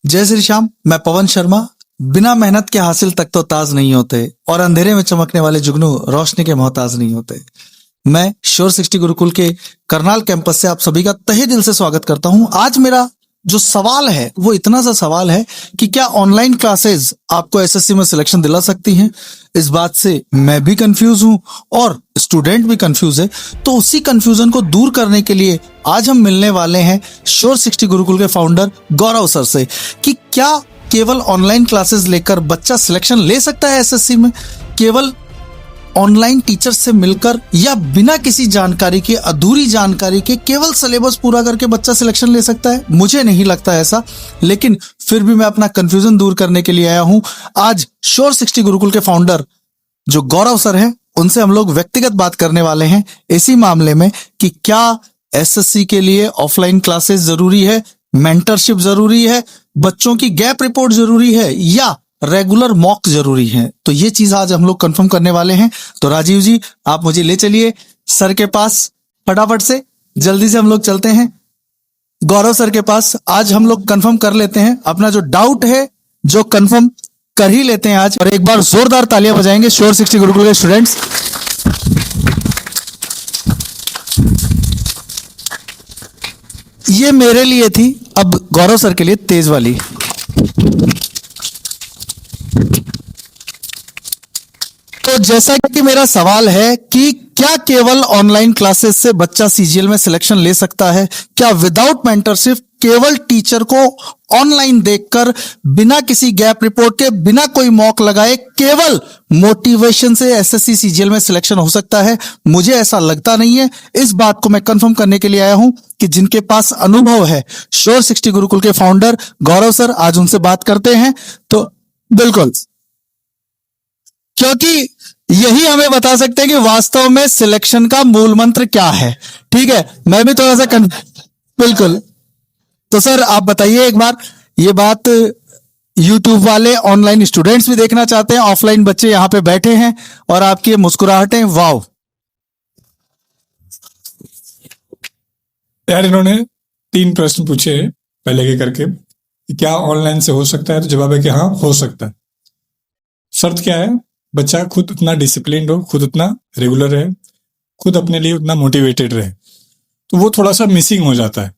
जय श्री श्याम। मैं पवन शर्मा। बिना मेहनत के हासिल तक तो ताज नहीं होते और अंधेरे में चमकने वाले जुगनू रोशनी के मोहताज नहीं होते। मैं श्योर 60 गुरुकुल के करनाल कैंपस से आप सभी का तहे दिल से स्वागत करता हूं। आज मेरा जो सवाल है वो इतना सा सवाल है कि क्या ऑनलाइन क्लासेस आपको एसएससी में सिलेक्शन दिला सकती हैं। इस बात से मैं भी कंफ्यूज हूं और स्टूडेंट भी कंफ्यूज है। तो उसी कंफ्यूजन को दूर करने के लिए आज हम मिलने वाले हैं श्योर 60 गुरुकुल के फाउंडर गौरव सर से कि क्या केवल ऑनलाइन क्लासेस लेकर बच्चा सिलेक्शन ले सकता है एसएससी में, केवल ऑनलाइन टीचर से मिलकर, या बिना किसी जानकारी के, अधूरी जानकारी के, केवल सिलेबस पूरा करके बच्चा सिलेक्शन ले सकता है। मुझे नहीं लगता ऐसा, लेकिन फिर भी मैं अपना कंफ्यूजन दूर करने के लिए आया हूं। आज श्योर 60 गुरुकुल के फाउंडर जो गौरव सर हैं उनसे हम लोग व्यक्तिगत बात करने वाले हैं इसी मामले में कि क्या एसएससी के लिए ऑफलाइन क्लासेस जरूरी है, मेंटरशिप जरूरी है, बच्चों की गैप रिपोर्ट जरूरी है या रेगुलर मॉक जरूरी है। तो ये चीज आज हम लोग कंफर्म करने वाले हैं। तो राजीव जी, आप मुझे ले चलिए सर के पास, फटाफट से जल्दी से हम लोग चलते हैं गौरव सर के पास। आज हम लोग कंफर्म कर लेते हैं अपना जो डाउट है, जो कंफर्म कर ही लेते हैं आज। और एक बार जोरदार तालियां बजाएंगे श्योर 60 गुरुकुल के स्टूडेंट्स। ये मेरे लिए थी, अब गौरव सर के लिए तेज वाली। तो जैसा कि मेरा सवाल है कि क्या केवल ऑनलाइन क्लासेस से बच्चा सीजीएल में सिलेक्शन ले सकता है? क्या विदाउट मेंटरशिप केवल टीचर को ऑनलाइन देखकर, बिना किसी गैप रिपोर्ट के, बिना कोई मॉक लगाए, केवल मोटिवेशन से एसएससी सीजीएल में सिलेक्शन हो सकता है? मुझे ऐसा लगता नहीं है। इस बात को मैं कंफर्म करने के लिए आया हूं कि जिनके पास अनुभव है, श्योर 60 गुरुकुल के फाउंडर गौरव सर, आज उनसे बात करते हैं। तो बिल्कुल, क्योंकि यही हमें बता सकते हैं कि वास्तव में सिलेक्शन का मूल मंत्र क्या है। ठीक है, मैं भी थोड़ा सा बिल्कुल। तो सर आप बताइए एक बार, ये बात यूट्यूब वाले ऑनलाइन स्टूडेंट्स भी देखना चाहते हैं, ऑफलाइन बच्चे यहां पे बैठे हैं और आपकी मुस्कुराहटें, वाव यार। इन्होंने 3 प्रश्न पूछे पहले के करके कि क्या ऑनलाइन से हो सकता है, तो जवाब है कि हाँ हो सकता है। शर्त क्या है? बच्चा खुद उतना डिसिप्लिन हो, खुद उतना रेगुलर रहे, खुद अपने लिए उतना मोटिवेटेड रहे। तो वो थोड़ा सा मिसिंग हो जाता है।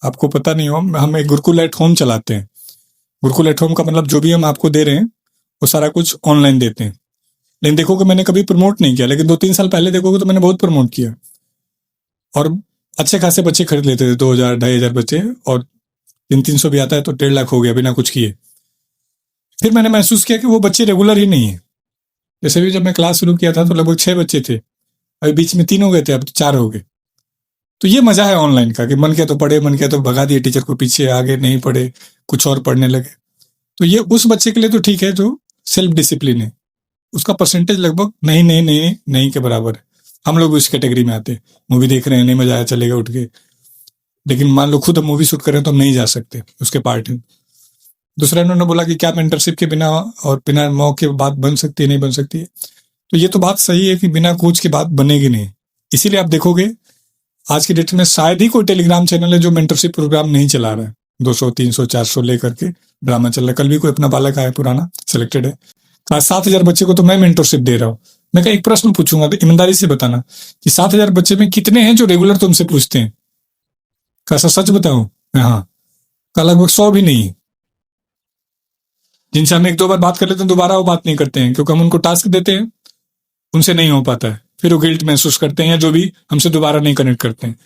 आपको पता नहीं हो, हम एक गुरुकुल एट होम चलाते हैं। गुरुकुल एट होम का मतलब जो भी हम आपको दे रहे हैं वो सारा कुछ ऑनलाइन देते हैं। लेकिन देखोगे मैंने कभी प्रमोट नहीं किया, लेकिन 2-3 साल पहले देखोगे तो मैंने बहुत प्रमोट किया और अच्छे खासे बच्चे खरीद लेते थे। 2000 2500 बच्चे, और 300 भी आता है तो 1.5 लाख हो गया बिना कुछ किए। फिर मैंने महसूस किया कि वो बच्चे रेगुलर ही नहीं है। जैसे भी जब मैं क्लास शुरू किया था तो लगभग 6 बच्चे थे, अभी बीच में 3 हो गए थे, अब 4 हो गए। तो ये मजा है ऑनलाइन का कि मन किया तो पढ़े, मन किया तो भगा दिए टीचर को पीछे, आगे नहीं पढ़े, कुछ और पढ़ने लगे। तो ये उस बच्चे के लिए तो ठीक है जो सेल्फ डिसिप्लिन है, उसका परसेंटेज लगभग नहीं के बराबर है। हम लोग उस कैटेगरी में आते हैं। मूवी देख रहे हैं, नहीं मजा आया, चलेगा उठ के। लेकिन मान लो खुद हम मूवी शूट करें तो हम नहीं जा सकते, उसके पार्ट है। दूसरा इन्होंने बोला कि क्या मेंटरशिप के बिना और बिना मॉक के बात बन सकती है? नहीं बन सकती है। तो ये तो बात सही है कि बिना कोच की बात बनेगी नहीं। इसीलिए आप देखोगे आज की डेट में शायद ही कोई टेलीग्राम चैनल है जो मेंटरशिप प्रोग्राम नहीं चला रहा है। 200 300 400 लेकर के ड्रामा चल रहा है। कल भी कोई अपना बालक आया पुराना, सिलेक्टेड है, कहा 7000 बच्चे को तो मैं मेंटरशिप दे रहा हूँ। मैं कहा एक प्रश्न पूछूंगा तो ईमानदारी से बताना कि 7000 बच्चे में कितने हैं जो रेगुलर तुमसे पूछते हैं? कहा सच बताऊं? हाँ। कहा लगभग 100 भी नहीं है। जिनसे हम 1-2 बार बात कर लेते हैं, दोबारा वो बात नहीं करते हैं, क्योंकि हम उनको टास्क देते हैं, उनसे नहीं हो पाता है, फिर वो गिल्ट महसूस करते हैं, या जो भी हमसे दोबारा नहीं कनेक्ट करते हैं।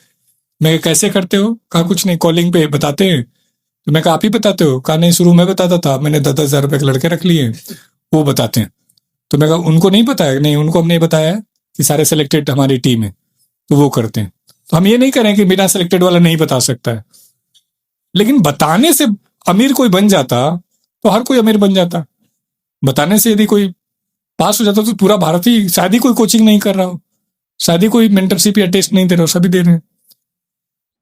मैं कैसे करते हो? कहा कुछ नहीं, कॉलिंग पे बताते हैं। तो मैं कहा आप ही बताते हो? कहा नहीं, शुरू में बताता था, मैंने 10-10 हजार रुपए के लड़के रख लिए, वो बताते हैं। तो मैं कहा उनको नहीं पता है? नहीं, उनको हमने बताया कि सारे सिलेक्टेड हमारी टीम है, तो वो करते हैं। तो हम ये नहीं करें कि बिना सिलेक्टेड वाला नहीं बता सकता है, लेकिन बताने से अमीर कोई बन जाता तो हर कोई अमीर बन जाता। बताने से यदि कोई पास हो जाता तो पूरा भारत ही, शायद ही कोई कोचिंग नहीं कर रहा हो, शायद ही कोई मेंटरशिप या टेस्ट नहीं दे रहा हो, सभी दे रहे हैं।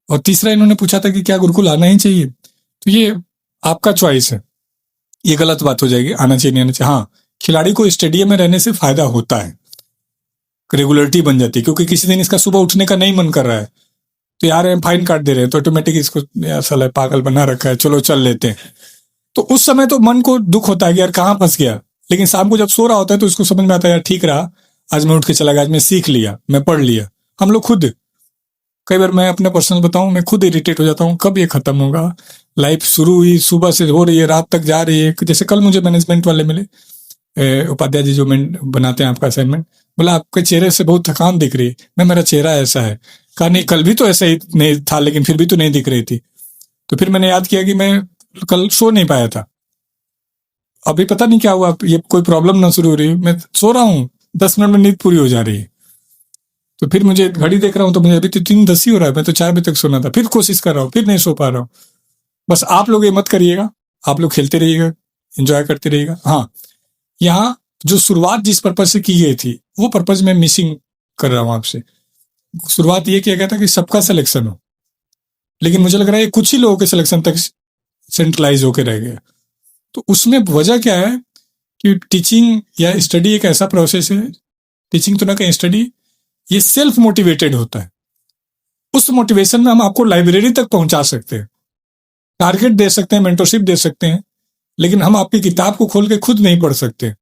और तीसरा इन्होंने पूछा था कि क्या गुरुकुल आना ही चाहिए? तो ये आपका चॉइस है, ये गलत बात हो जाएगी आना चाहिए नहीं आना चाहिए। हाँ, खिलाड़ी को स्टेडियम में रहने से फायदा होता है, रेगुलरिटी बन जाती है, क्योंकि किसी दिन इसका सुबह उठने का नहीं मन कर रहा है तो यार फाइन काट दे रहे हैं तो ऑटोमेटिक इसको यार साला पागल बना रखा है, चलो चल लेते हैं। तो उस समय तो मन को दुख होता है कि यार कहाँ फंस गया, लेकिन शाम को जब सो रहा होता है तो उसको समझ में आता है यार ठीक रहा, आज मैं उठ के चला गया, आज मैं सीख लिया, मैं पढ़ लिया। हम लोग खुद, कई बार मैं अपने पर्सनल बताऊं, मैं खुद इरिटेट हो जाता हूँ कब ये खत्म होगा। लाइफ शुरू हुई, सुबह से हो रही है, रात तक जा रही है। जैसे कल मुझे मैनेजमेंट वाले मिले, उपाध्याय जी जो बनाते हैं आपका असाइनमेंट, बोला आपके चेहरे से बहुत थकान दिख रही है। मैं, मेरा चेहरा ऐसा है। कहा नहीं, कल भी तो ऐसा ही नहीं था, लेकिन फिर भी तो नहीं दिख रही थी। तो फिर मैंने याद किया कि मैं कल सो नहीं पाया था। अभी पता नहीं क्या हुआ, ये कोई प्रॉब्लम ना शुरू हो रही, मैं सो रहा हूँ, 10 मिनट में नींद पूरी हो जा रही है। तो फिर मुझे घड़ी देख रहा हूँ तो मुझे अभी तो 3:10 ही हो रहा है, मैं तो 4 बजे तक सोना था। फिर कोशिश कर रहा हूँ, फिर नहीं सो पा रहा हूँ। बस आप लोग ये मत करिएगा, आप लोग खेलते रहिएगा, एंजॉय करते रहिएगा। हाँ, यहाँ जो शुरुआत जिस पर्पज से की गई थी वो पर्पज में मिसिंग कर रहा हूँ आपसे। शुरुआत ये किया गया था कि सबका सिलेक्शन हो, लेकिन मुझे लग रहा है कुछ ही लोगों के सिलेक्शन तक सेंट्रलाइज होकर रह गया। तो उसमें वजह क्या है कि टीचिंग या स्टडी एक ऐसा प्रोसेस है, टीचिंग तो ना कहीं स्टडी, ये सेल्फ मोटिवेटेड होता है। उस मोटिवेशन में हम आपको लाइब्रेरी तक पहुंचा सकते हैं, टारगेट दे सकते हैं, मेंटरशिप दे सकते हैं, लेकिन हम आपकी किताब को खोल के खुद नहीं पढ़ सकते।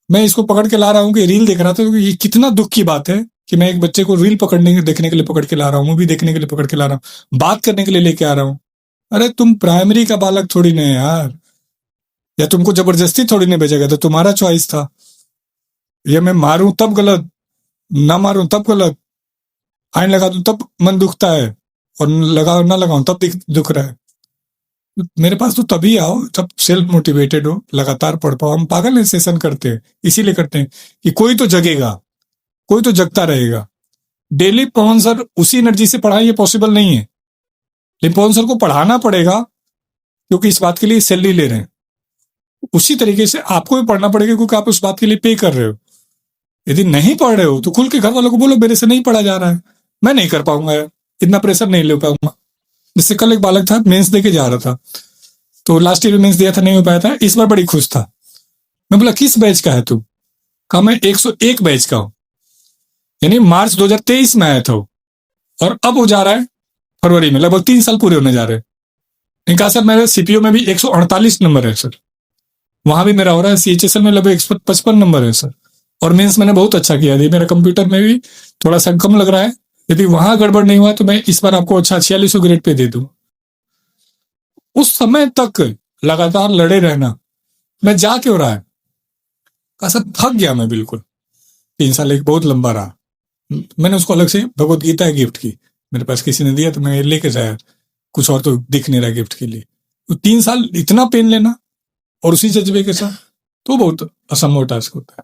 मैं इसको पकड़ के ला रहा हूँ कि रील देख रहा था, तो ये कितना दुख की बात है कि मैं एक बच्चे को रील देखने के लिए पकड़ के ला रहा हूँ, मूवी देखने के लिए पकड़ के ला रहा हूँ, बात करने के लिए लेके आ रहा हूँ। अरे तुम प्राइमरी का बालक थोड़ी नहीं यार, या तुमको जबरदस्ती थोड़ी नहीं भेजा गया था, तुम्हारा चॉइस था। ये मैं मारूं तब गलत, ना मारूं तब गलत, फाइन लगा दूं तब मन दुखता है, और लगा ना लगाऊं तब दुख रहा है। मेरे पास तो तभी आओ जब सेल्फ मोटिवेटेड हो, लगातार पढ़ पाओ। हम पागल है सेशन करते हैं, इसीलिए करते हैं कि कोई तो जगेगा, कोई तो जगता रहेगा। डेली पवन सर उसी एनर्जी से पढ़ाएं, ये पॉसिबल नहीं है, लेकिन पवन सर को पढ़ाना पड़ेगा क्योंकि इस बात के लिए सैलरी ले रहे हैं। उसी तरीके से आपको भी पढ़ना पड़ेगा क्योंकि आप उस बात के लिए पे कर रहे हो। यदि नहीं पढ़ रहे हो तो खुल के घर वालों को बोलो मेरे से नहीं पढ़ा जा रहा है, मैं नहीं कर पाऊंगा, इतना प्रेशर नहीं ले पाऊंगा। जैसे कल एक बालक था, मेंस दे के जा रहा था, तो लास्ट ईयर मेंस दिया था, नहीं हो पाया था, इस बार बड़ी खुश था। मैं बोला किस बैच का है तू? कहा मैं 101 बैच का हूं, यानी मार्च 2023 में आया था वो, और अब वो जा रहा है फरवरी में, लगभग 3 साल पूरे होने जा रहे हैं। नहीं कहा सर मेरे सीपीओ में भी 148 नंबर है सर, वहां भी मेरा हो रहा है, सीएचएसएल में लगभग 155 नंबर है सर, और मेंस मैंने बहुत अच्छा किया है, मेरा कंप्यूटर में भी थोड़ा सा कम लग रहा है, यदि वहां गड़बड़ नहीं हुआ तो मैं इस बार आपको अच्छा 4600 ग्रेड पे दे दूं। उस समय तक लगातार लड़े रहना, मैं जा क्यों रहा है? कहा सर थक गया मैं बिल्कुल, 3 साल एक बहुत लंबा रहा। मैंने उसको अलग से भगवत गीता गिफ्ट की, मेरे पास किसी ने दिया तो मैं लेके जाया, कुछ और तो दिख नहीं रहा गिफ्ट के लिए। तो 3 साल इतना पेन लेना और उसी जज्बे के साथ, तो बहुत असंभव टास्क होता है।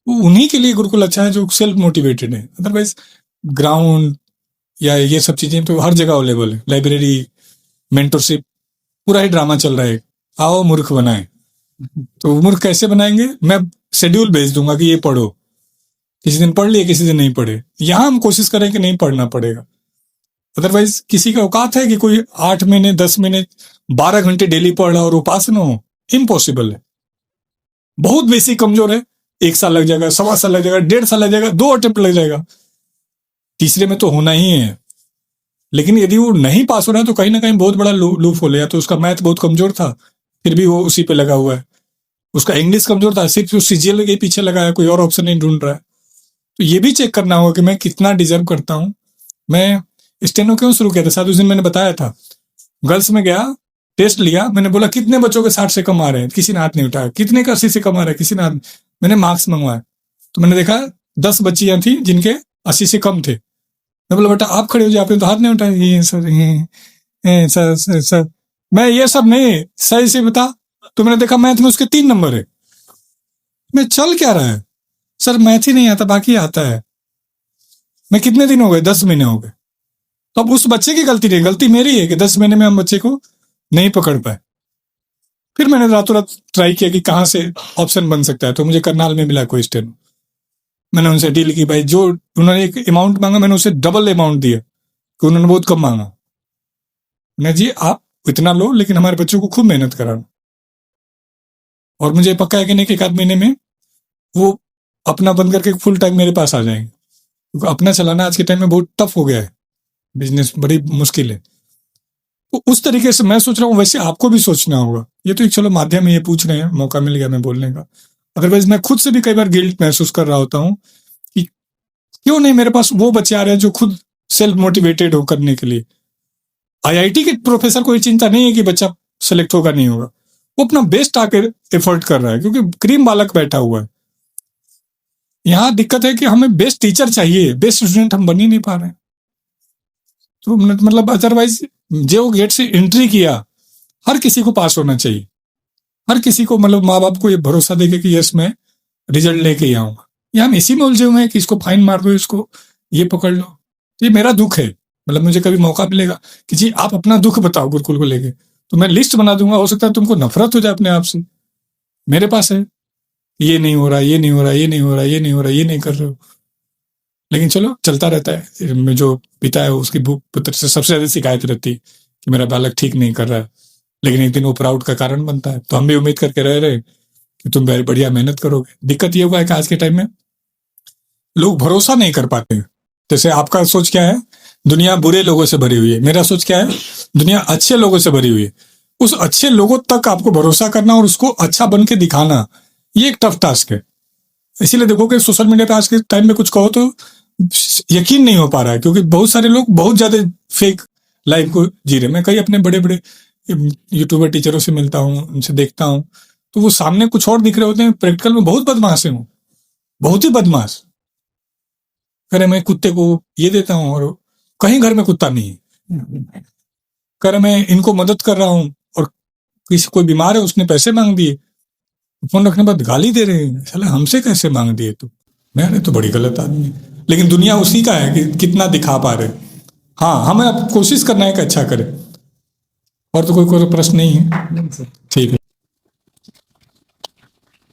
तो उन्हीं के लिए गुरुकुल अच्छा है जो सेल्फ मोटिवेटेड है। अदरवाइज ग्राउंड या ये सब चीजें तो हर जगह अवेलेबल है, लाइब्रेरी, मेंटरशिप, पूरा ही ड्रामा चल रहा है, आओ मूर्ख बनाए। तो मूर्ख कैसे बनाएंगे? मैं शेड्यूल भेज दूंगा कि ये पढ़ो, किसी दिन पढ़ लिए किसी दिन नहीं पढ़े। यहां हम कोशिश करें कि नहीं पढ़ना पड़ेगा। अदरवाइज किसी का औकात है कि कोई 8 महीने 10 महीने 12 घंटे डेली पढ़ रहा और उपास ना हो? इम्पॉसिबल है। बहुत बेसिक कमजोर है, 1 साल लग जाएगा, 1.25 साल लग जाएगा, 1.5 साल लग जाएगा, 2 अटेम्प्ट लग जाएगा, तीसरे में तो होना ही है। लेकिन यदि वो नहीं पास हो रहा है तो कहीं ना कहीं बहुत बड़ा लूप होल है, या तो उसका मैथ बहुत कमजोर था फिर भी वो उसी पे लगा हुआ है, उसका इंग्लिश कमजोर था सिर्फ सीजीएल के पीछे लगा है, कोई और ऑप्शन नहीं ढूंढ रहा है। तो ये भी चेक करना होगा कि मैं कितना डिजर्व करता हूँ। मैं स्टेनो क्यों शुरू किया था? शायद उस दिन मैंने बताया था, गर्ल्स में गया, टेस्ट लिया, मैंने बोला कितने बच्चों के 60 से कम आ रहे हैं, किसी ने हाथ नहीं उठाया, कितने का 80 से कम आ रहे हैं, किसी ने हाथ। मैंने मार्क्स मंगवाए तो मैंने देखा 10 बच्चियां थी जिनके 80 से कम थे। मैं बोला बेटा आप खड़े हो जाए, आपने तो हाथ नहीं उठाया। ये सर सर मैं ये सब नहीं, सही से बता। तो मैंने देखा मैथ में उसके 3 नंबर है। मैं चल क्या रहा है? सर मैथ ही नहीं आता, बाकी आता है। मैं कितने दिन हो गए? 10 महीने हो गए। तो अब उस बच्चे की गलती नहीं, गलती मेरी है कि 10 महीने में हम बच्चे को नहीं पकड़ पाए। फिर मैंने रातों रात ट्राई किया कि कहाँ से ऑप्शन बन सकता है, तो मुझे करनाल में मिला कोई स्टेनो। मैंने उनसे डील की, भाई जो उन्होंने एक अमाउंट मांगा मैंने उसे डबल अमाउंट दिया, कि उन्होंने बहुत कम मांगा। मैंने जी आप इतना लो लेकिन हमारे बच्चों को खूब मेहनत कराना, और मुझे पक्का है कि नहीं कि 1 आध महीने में वो अपना बंद करके फुल टाइम मेरे पास आ जाएंगे, क्योंकि अपना चलाना आज के टाइम में बहुत टफ हो गया है, बिजनेस बड़ी मुश्किल है। तो उस तरीके से मैं सोच रहा हूँ वैसे आपको भी सोचना होगा। ये तो एक चलो माध्यम है, ये पूछ रहे हैं, मौका मिल गया मैं बोलने का। अदरवाइज मैं खुद से भी कई बार गिल्ट महसूस कर रहा होता हूँ कि क्यों नहीं मेरे पास वो बच्चे आ रहे हैं जो खुद सेल्फ मोटिवेटेड हो करने के लिए। आईआईटी के प्रोफेसर को ये चिंता नहीं है कि बच्चा सेलेक्ट होगा नहीं होगा, वो अपना बेस्ट आकर एफर्ट कर रहा है क्योंकि क्रीम बालक बैठा हुआ है। यहाँ दिक्कत है कि हमें बेस्ट टीचर चाहिए, बेस्ट स्टूडेंट हम बन ही नहीं पा रहे हैं। तो मतलब अदरवाइज जो गेट से एंट्री किया हर किसी को पास होना चाहिए, हर किसी को मतलब माँ बाप को ये भरोसा देके कि यस मैं रिजल्ट लेके ही आऊंगा। ये हम इसी में उलझे हुए हैं कि इसको फाइन मार दो, इसको ये पकड़ लो। तो ये मेरा दुख है, मतलब मुझे कभी मौका मिलेगा कि जी आप अपना दुख बताओ गुरुकुल को लेके, तो मैं लिस्ट बना दूंगा। हो सकता है तुमको नफरत हो जाए अपने आप से। मेरे पास है ये नहीं हो रहा, ये नहीं हो रहा, ये नहीं हो रहा, ये नहीं हो रहा, ये नहीं कर रहे हो, लेकिन चलो चलता रहता है। मैं जो पिता है उसकी पुत्र से सबसे ज्यादा शिकायत रहती है कि मेरा बालक ठीक नहीं कर रहा है, लेकिन एक दिन वो प्राउड का कारण बनता है। तो हम भी उम्मीद करके रह रहे कि तुम very बढ़िया मेहनत करोगे। दिक्कत ये हुआ है कि आज के टाइम में लोग भरोसा नहीं कर पाते हैं। जैसे आपका सोच क्या है, दुनिया बुरे लोगों से भरी हुई है, मेरा सोच क्या है, दुनिया अच्छे लोगों से भरी हुई है। उस अच्छे लोगों तक आपको भरोसा करना और उसको अच्छा बन के दिखाना, ये एक टफ टास्क है। इसीलिए देखो कि सोशल मीडिया पे आज के टाइम में कुछ कहो तो यकीन नहीं हो पा रहा है, क्योंकि बहुत सारे लोग बहुत ज्यादा फेक लाइफ को जी रहे। मैं कई अपने बड़े बड़े यूट्यूबर टीचरों से मिलता हूँ, उनसे देखता हूँ, तो वो सामने कुछ और दिख रहे होते हैं, प्रैक्टिकल में बहुत बदमाश है, बहुत ही बदमाश। करे मैं कुत्ते को ये देता हूँ और कहीं घर में कुत्ता नहीं है। करे मैं इनको मदद कर रहा हूँ और किसी कोई बीमार है उसने पैसे मांग दिए, फोन रखने बाद गाली दे रहे हैं, साला हमसे कैसे मांग दिए तू। मैंने तो बड़ी गलत आदमी है। लेकिन दुनिया उसी का है कि कितना दिखा पा रहे। हाँ, हमें अब कोशिश करना है कि अच्छा करें। और तो कोई प्रश्न नहीं है। ठीक है।